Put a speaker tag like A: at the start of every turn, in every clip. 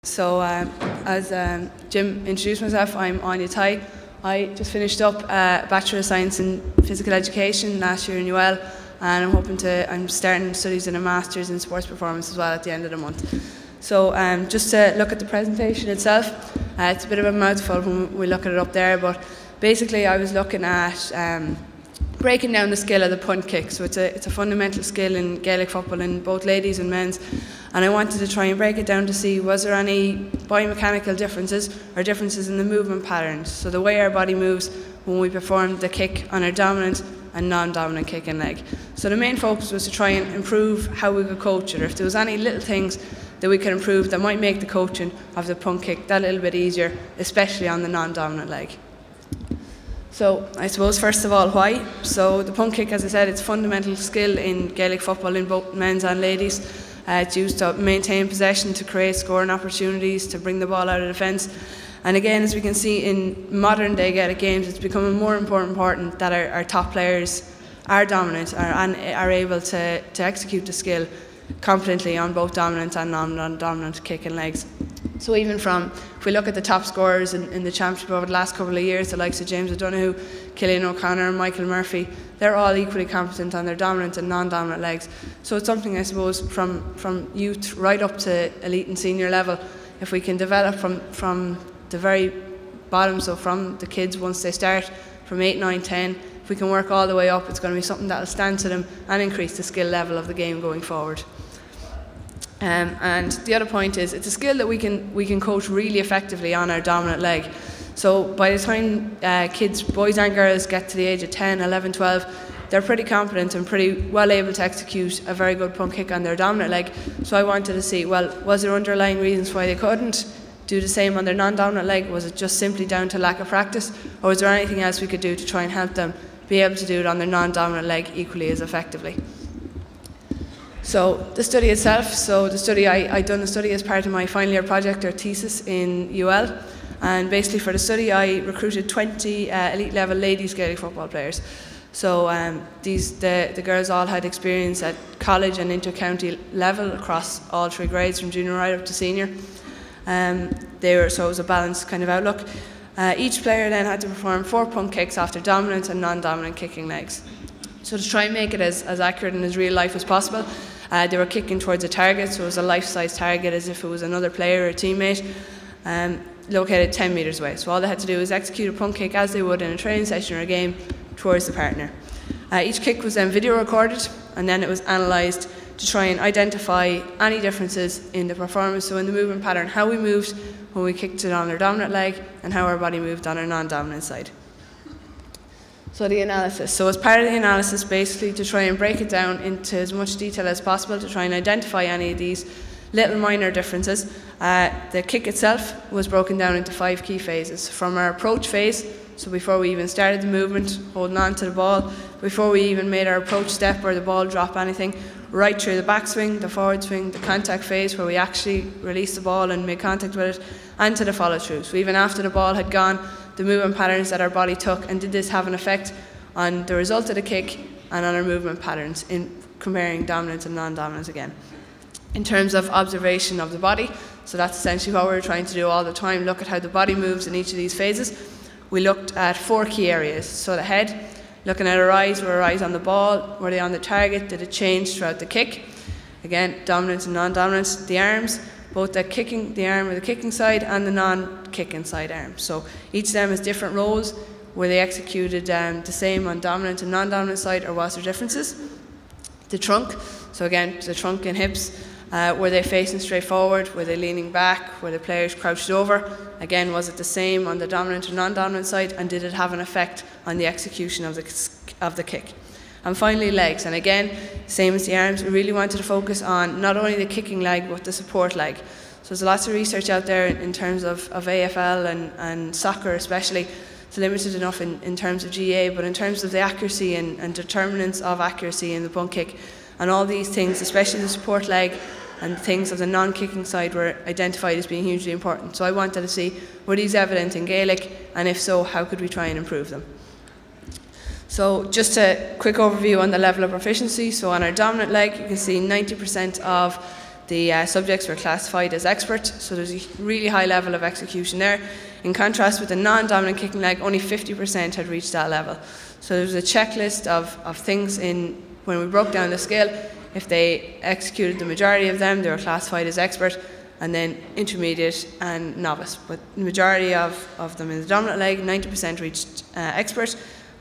A: So as Jim introduced myself, I'm Aine Tighe. I just finished up a Bachelor of Science in Physical Education last year in UL, and I'm starting studies in a Master's in Sports Performance as well at the end of the month. So just to look at the presentation itself, it's a bit of a mouthful when we look at it up there, but basically I was looking at breaking down the skill of the punt kick. So it's a fundamental skill in Gaelic football in both ladies and men's, and I wanted to try and break it down to see was there any biomechanical differences or differences in the movement patterns, so the way our body moves when we perform the kick on our dominant and non-dominant kick and leg. So the main focus was to try and improve how we could coach it, or if there was any little things that we could improve that might make the coaching of the punt kick that little bit easier, especially on the non-dominant leg. So I suppose first of all, why? So the punt kick, as I said, it's a fundamental skill in Gaelic football in both men's and ladies. It's used to maintain possession, to create scoring opportunities, to bring the ball out of defence. And again, as we can see in modern day Gaelic games, it's becoming more important that our top players are dominant and are able to execute the skill competently on both dominant and non-dominant kick and legs. So even if we look at the top scorers in the championship over the last couple of years, the likes of James O'Donoghue, Cillian O'Connor and Michael Murphy, they're all equally competent on their dominant and non-dominant legs. So it's something, I suppose, from youth right up to elite and senior level, if we can develop from the very bottom, so from the kids once they start, from 8, 9, 10, if we can work all the way up, it's going to be something that will stand to them and increase the skill level of the game going forward. And the other point is, it's a skill that we can coach really effectively on our dominant leg. So by the time kids, boys and girls, get to the age of 10, 11, 12, they're pretty competent and pretty well able to execute a very good punt kick on their dominant leg. So I wanted to see, well, was there underlying reasons why they couldn't do the same on their non-dominant leg? Was it just simply down to lack of practice, or was there anything else we could do to try and help them be able to do it on their non-dominant leg equally as effectively? So the study itself, I done the study as part of my final year project or thesis in UL, and basically for the study I recruited 20 elite level ladies Gaelic football players. So the girls all had experience at college and inter-county level across all 3 grades, from junior right up to senior. So it was a balanced kind of outlook. Each player then had to perform 4 punt kicks after dominant and non-dominant kicking legs. So to try and make it as accurate and as real life as possible, they were kicking towards a target, so it was a life-size target as if it was another player or a teammate, located 10 metres away. So all they had to do was execute a punt kick as they would in a training session or a game towards the partner. Each kick was then video recorded, and then it was analysed to try and identify any differences in the performance, so in the movement pattern, how we moved when we kicked it on our dominant leg and how our body moved on our non-dominant side. So the analysis. So as part of the analysis, basically to try and break it down into as much detail as possible to try and identify any of these little minor differences, the kick itself was broken down into 5 key phases. From our approach phase, so before we even started the movement, holding on to the ball, before we even made our approach step or the ball drop anything, right through the backswing, the forward swing, the contact phase where we actually released the ball and made contact with it, and to the follow through. So even after the ball had gone, the movement patterns that our body took, and did this have an effect on the result of the kick and on our movement patterns in comparing dominance and non-dominance again. In terms of observation of the body, so that's essentially what we're trying to do all the time, look at how the body moves in each of these phases. We looked at 4 key areas. So the head, looking at our eyes, were our eyes on the ball, were they on the target, did it change throughout the kick? Again, dominance and non-dominance. The arms, both the arm or the kicking side and the non-kicking side arm. So each of them has different roles. Were they executed the same on dominant and non-dominant side, or was there differences? The trunk, so again, the trunk and hips, were they facing straight forward? Were they leaning back? Were the players crouched over? Again, was it the same on the dominant or non-dominant side, and did it have an effect on the execution of the kick? And finally, legs, and again, same as the arms, we really wanted to focus on not only the kicking leg but the support leg. So there's lots of research out there in terms of AFL and soccer especially. It's limited enough in terms of GAA, but in terms of the accuracy and determinants of accuracy in the punt kick, and all these things, especially the support leg and things of the non-kicking side, were identified as being hugely important. So I wanted to see, were these evident in Gaelic, and if so, how could we try and improve them? So just a quick overview on the level of proficiency. So on our dominant leg, you can see 90% of the subjects were classified as expert, so there's a really high level of execution there. In contrast with the non-dominant kicking leg, only 50% had reached that level. So there was a checklist of things when we broke down the scale. If they executed the majority of them, they were classified as expert, and then intermediate and novice. But the majority of them in the dominant leg, 90% reached expert.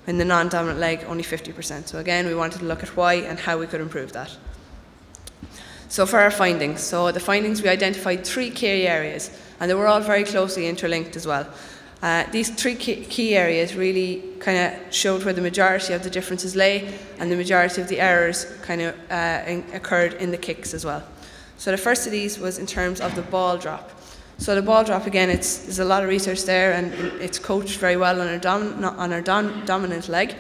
A: In the non-dominant leg, only 50%. So again, we wanted to look at why and how we could improve that. So for our findings, we identified 3 key areas, and they were all very closely interlinked as well. These 3 key areas really kind of showed where the majority of the differences lay, and the majority of the errors kind of occurred in the kicks as well. So the first of these was in terms of the ball drop. So the ball drop, again, there's a lot of research there, and it's coached very well on our dominant leg.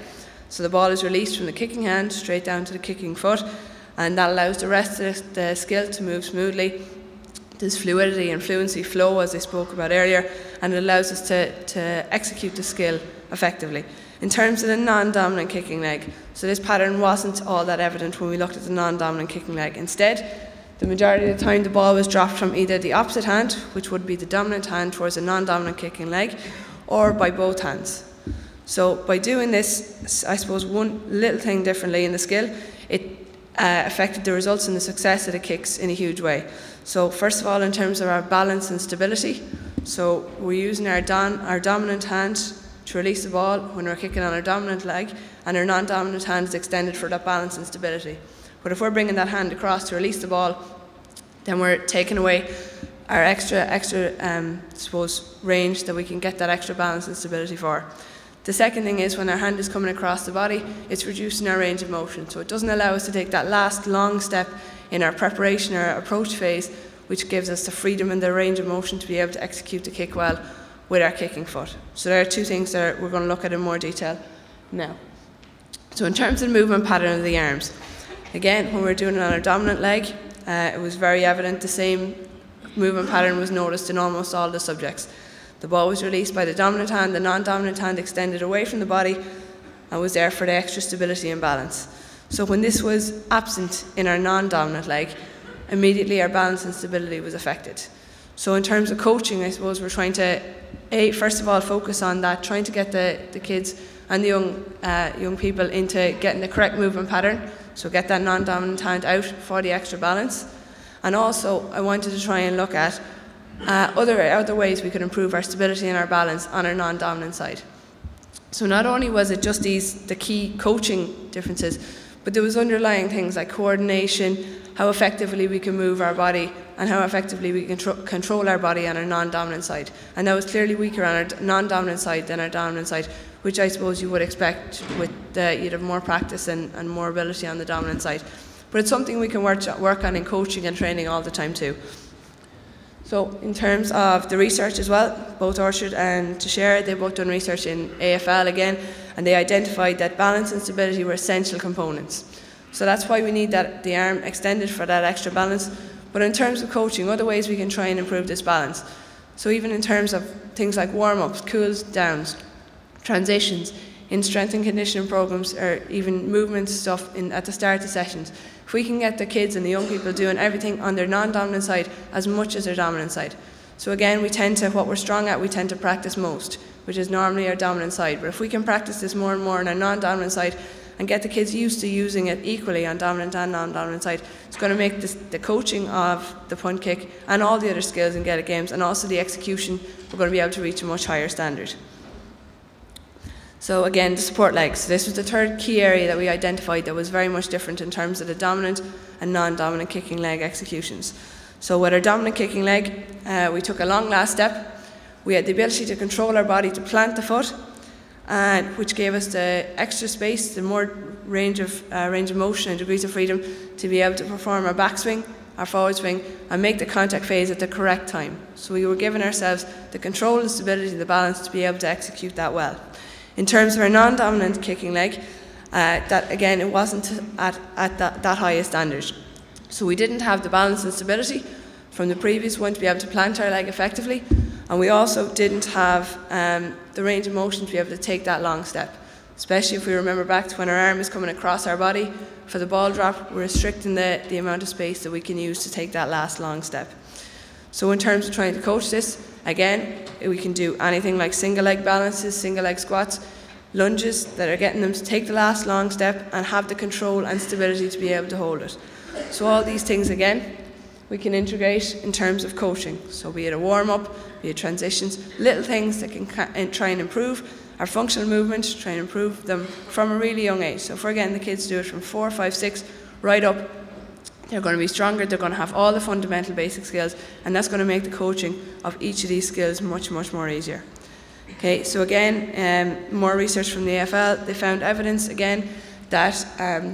A: So the ball is released from the kicking hand straight down to the kicking foot, and that allows the rest of the skill to move smoothly. There's fluidity and fluency flow, as I spoke about earlier, and it allows us to execute the skill effectively. In terms of the non-dominant kicking leg, so this pattern wasn't all that evident when we looked at the non-dominant kicking leg. Instead, the majority of the time the ball was dropped from either the opposite hand, which would be the dominant hand, towards a non-dominant kicking leg, or by both hands. So by doing this, I suppose one little thing differently in the skill, it affected the results and the success of the kicks in a huge way. So first of all, in terms of our balance and stability, so we're using our dominant hand to release the ball when we're kicking on our dominant leg, and our non-dominant hand is extended for that balance and stability. But if we're bringing that hand across to release the ball, then we're taking away our extra suppose, range that we can get that extra balance and stability for. The second thing is when our hand is coming across the body, it's reducing our range of motion. So it doesn't allow us to take that last long step in our preparation or approach phase, which gives us the freedom and the range of motion to be able to execute the kick well with our kicking foot. So there are 2 things that we're going to look at in more detail now. So in terms of the movement pattern of the arms, again, when we were doing it on our dominant leg, it was very evident the same movement pattern was noticed in almost all the subjects. The ball was released by the dominant hand, the non-dominant hand extended away from the body and was there for the extra stability and balance. So when this was absent in our non-dominant leg, immediately our balance and stability was affected. So in terms of coaching, I suppose we're trying to, first of all, focus on that, trying to get the kids and the young people into getting the correct movement pattern, so get that non-dominant hand out for the extra balance. And also, I wanted to try and look at other ways we could improve our stability and our balance on our non-dominant side. So not only was it just the key coaching differences, but there was underlying things like coordination, how effectively we can move our body, and how effectively we can control our body on our non-dominant side. And that was clearly weaker on our non-dominant side than our dominant side, which I suppose you would expect with you'd have more practice and more ability on the dominant side. But it's something we can work on in coaching and training all the time too. So in terms of the research as well, both Orchard and Teixeira, they've both done research in AFL again, and they identified that balance and stability were essential components. So that's why we need the arm extended for that extra balance. But in terms of coaching, other ways we can try and improve this balance. So even in terms of things like warm-ups, cools downs, transitions, in strength and conditioning programs, or even movement stuff at the start of sessions, if we can get the kids and the young people doing everything on their non-dominant side as much as their dominant side. So again, what we're strong at, we tend to practice most, which is normally our dominant side. But if we can practice this more and more on our non-dominant side and get the kids used to using it equally on dominant and non-dominant side, it's going to make the coaching of the punt kick and all the other skills in Gaelic games, and also the execution, we're going to be able to reach a much higher standard. So again, the support legs. This was the third key area that we identified that was very much different in terms of the dominant and non-dominant kicking leg executions. So with our dominant kicking leg, we took a long last step. We had the ability to control our body to plant the foot, which gave us the extra space, the more range of motion and degrees of freedom to be able to perform our backswing, our forward swing, and make the contact phase at the correct time. So we were giving ourselves the control and stability and the balance to be able to execute that well. In terms of our non-dominant kicking leg, that again, it wasn't at that highest standard. So we didn't have the balance and stability from the previous one to be able to plant our leg effectively, and we also didn't have the range of motion to be able to take that long step, especially if we remember back to when our arm is coming across our body For the ball drop, we're restricting the amount of space that we can use to take that last long step. So in terms of trying to coach this, again, we can do anything like single leg balances, single leg squats, lunges that are getting them to take the last long step and have the control and stability to be able to hold it. So all these things, again, we can integrate in terms of coaching. So be it a warm-up, be it transitions, little things that can try and improve our functional movement, try and improve them from a really young age. So if we're getting the kids to do it from 4, 5, 6, right up, they're going to be stronger, they're going to have all the fundamental basic skills, and that's going to make the coaching of each of these skills much, much more easier. Okay, so again, more research from the AFL, they found evidence again that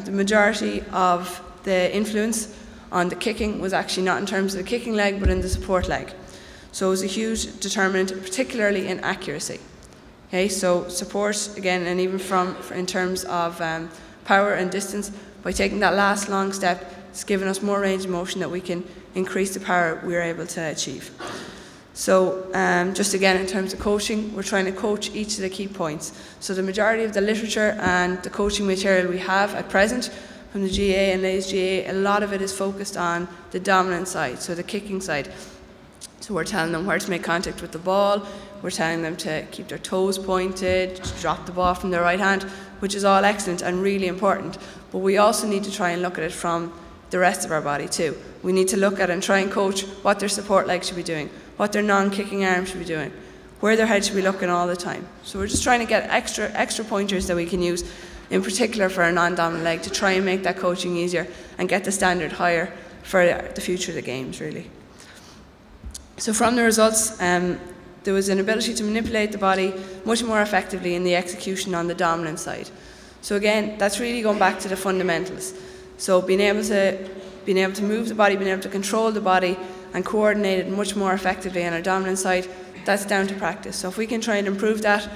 A: the majority of the influence on the kicking was actually not in terms of the kicking leg, but in the support leg. So it was a huge determinant, particularly in accuracy. Okay, so support again, and even in terms of power and distance, by taking that last long step, it's given us more range of motion that we can increase the power we're able to achieve. So just again, in terms of coaching, we're trying to coach each of the key points. So the majority of the literature and the coaching material we have at present from the GAA and Lay's GAA, a lot of it is focused on the dominant side, so the kicking side. So we're telling them where to make contact with the ball, we're telling them to keep their toes pointed, to drop the ball from their right hand, which is all excellent and really important. But we also need to try and look at it from the rest of our body too. We need to look at and try and coach what their support leg should be doing, what their non-kicking arm should be doing, where their head should be looking all the time. So we're just trying to get extra pointers that we can use, in particular for a non-dominant leg, to try and make that coaching easier and get the standard higher for the future of the games, really. So from the results, there was an ability to manipulate the body much more effectively in the execution on the dominant side. So again, that's really going back to the fundamentals. So being able to move the body, being able to control the body and coordinate it much more effectively on our dominant side, that's down to practice. So if we can try and improve that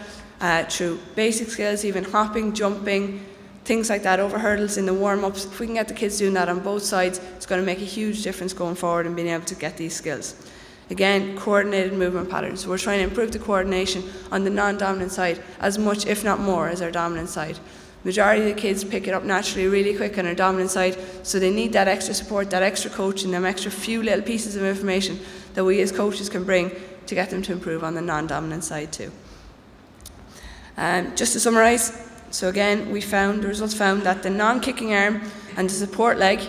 A: through basic skills, even hopping, jumping, things like that, over hurdles in the warm-ups, if we can get the kids doing that on both sides, it's going to make a huge difference going forward in being able to get these skills. Again, coordinated movement patterns. So we're trying to improve the coordination on the non-dominant side as much, if not more, as our dominant side. Majority of the kids pick it up naturally really quick on our dominant side, so they need that extra support, that extra coaching, them extra few little pieces of information that we as coaches can bring to get them to improve on the non-dominant side too. Just to summarise, so again, the results found that the non-kicking arm and the support leg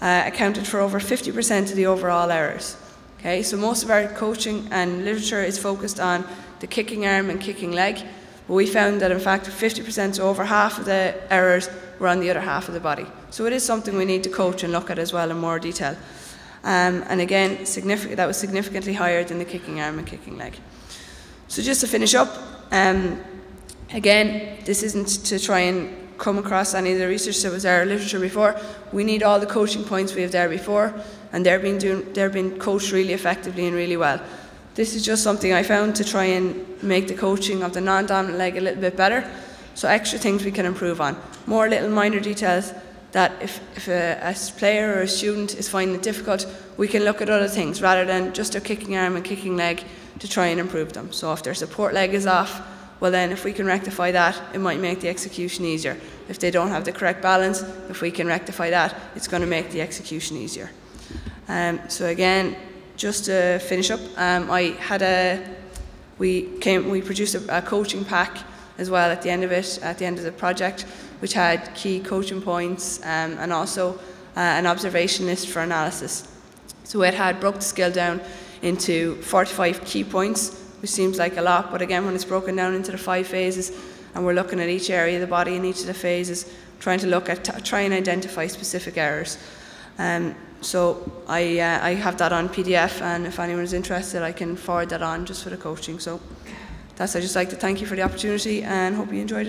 A: accounted for over 50% of the overall errors. Okay, so most of our coaching and literature is focused on the kicking arm and kicking leg, but we found that in fact 50%, so over half of the errors, were on the other half of the body. So it is something we need to coach and look at as well in more detail. And again, that was significantly higher than the kicking arm and kicking leg. So just to finish up, again, this isn't to try and come across any of the research that was our literature before. We need all the coaching points we have there before, and they're being coached really effectively and really well. This is just something I found to try and make the coaching of the non-dominant leg a little bit better. So extra things we can improve on. More little minor details that if a player or a student is finding it difficult, we can look at other things rather than just their kicking arm and kicking leg to try and improve them. So if their support leg is off, well then if we can rectify that, it might make the execution easier. If they don't have the correct balance, if we can rectify that, it's going to make the execution easier. So again, just to finish up, we produced a coaching pack as well at the end of it, at the end of the project, which had key coaching points and also an observation list for analysis. So it had broke the skill down into 45 key points, which seems like a lot, but again, when it's broken down into the 5 phases, and we're looking at each area of the body in each of the phases, trying to try and identify specific errors. So I have that on PDF, and if anyone is interested, I can forward that on just for the coaching. So I'd just like to thank you for the opportunity and hope you enjoyed it.